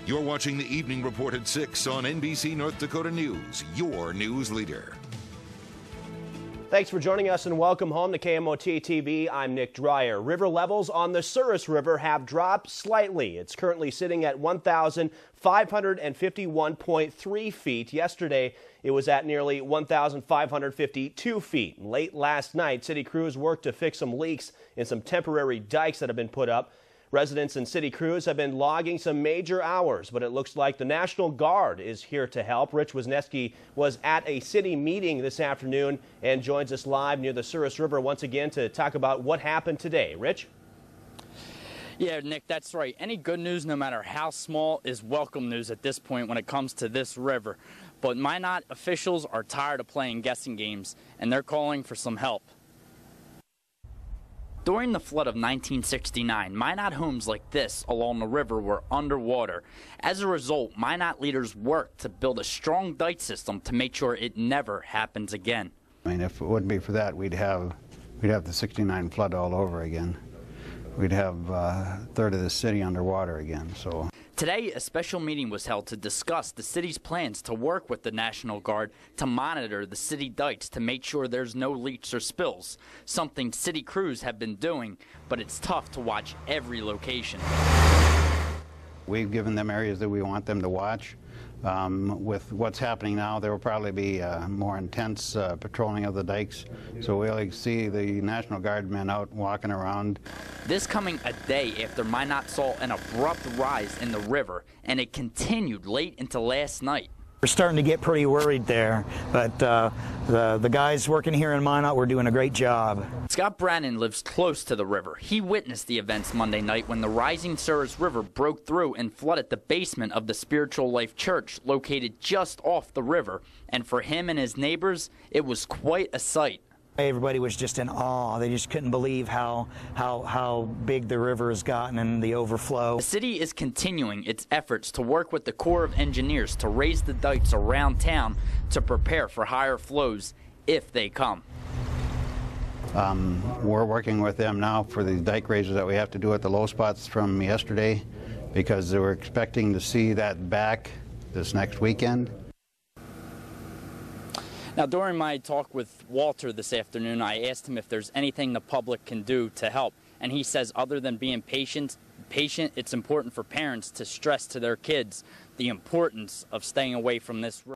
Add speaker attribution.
Speaker 1: You're watching the Evening Report at 6 on NBC North Dakota News, your news leader.
Speaker 2: Thanks for joining us and welcome home to KMOT TV. I'm Nick Dreyer. River levels on the Souris River have dropped slightly. It's currently sitting at 1,551.3 feet. Yesterday, it was at nearly 1,552 feet. Late last night, city crews worked to fix some leaks in some temporary dikes that have been put up. Residents and city crews have been logging some major hours, but it looks like the National Guard is here to help. Rich Wisniewski was at a city meeting this afternoon and joins us live near the Souris River once again to talk about what happened today. Rich?
Speaker 3: Yeah, Nick, that's right. Any good news, no matter how small, is welcome news at this point when it comes to this river. But Minot officials are tired of playing guessing games, and they're calling for some help. During the flood of 1969, Minot homes like this along the river were underwater. As a result, Minot leaders worked to build a strong dike system to make sure it never happens again.
Speaker 4: I mean, if it wouldn't be for that, we'd have the 69 flood all over again. We'd have a third of the city underwater again. So
Speaker 3: today, a special meeting was held to discuss the city's plans to work with the National Guard to monitor the city dikes to make sure there's no leaks or spills, something city crews have been doing, but it's tough to watch every location.
Speaker 4: We've given them areas that we want them to watch. With what's happening now, there will probably be more intense patrolling of the dikes, so we'll see the National Guard men out walking around.
Speaker 3: This coming a day after Minot saw an abrupt rise in the river, and it continued late into last night.
Speaker 5: We're starting to get pretty worried there, but the guys working here in Minot, we're doing a great job.
Speaker 3: Scott Brannon lives close to the river. He witnessed the events Monday night when the rising Souris River broke through and flooded the basement of the Spiritual Life Church located just off the river. And for him and his neighbors, it was quite a sight.
Speaker 5: Everybody was just in awe. They just couldn't believe how big the river has gotten and the overflow.
Speaker 3: The city is continuing its efforts to work with the Corps of Engineers to raise the dikes around town to prepare for higher flows if they come.
Speaker 4: We're working with them now for the dike raises that we have to do at the low spots from yesterday, because they were expecting to see that back this next weekend.
Speaker 3: Now, during my talk with Walter this afternoon, I asked him if there's anything the public can do to help. And he says other than being patient, it's important for parents to stress to their kids the importance of staying away from this river.